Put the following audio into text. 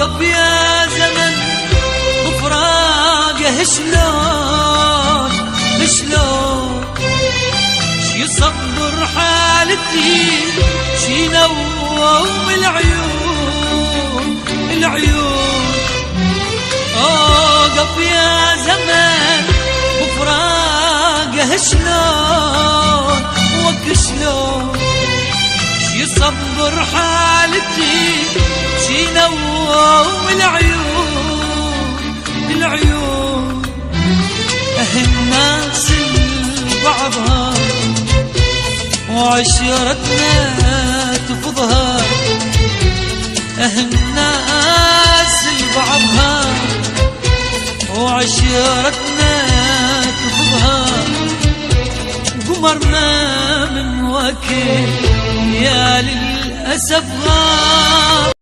وقف يا زمن بفراقه شلون شي يصبر حالتي شي نوم العيون وقف يا زمن بفراقه شلون شي يصبر حالتي شي نوم العيون الناس بعضها وعشرتنا تفضها الناس بعضها وعشرتنا تفضها قمرنا من وكل يا للأسف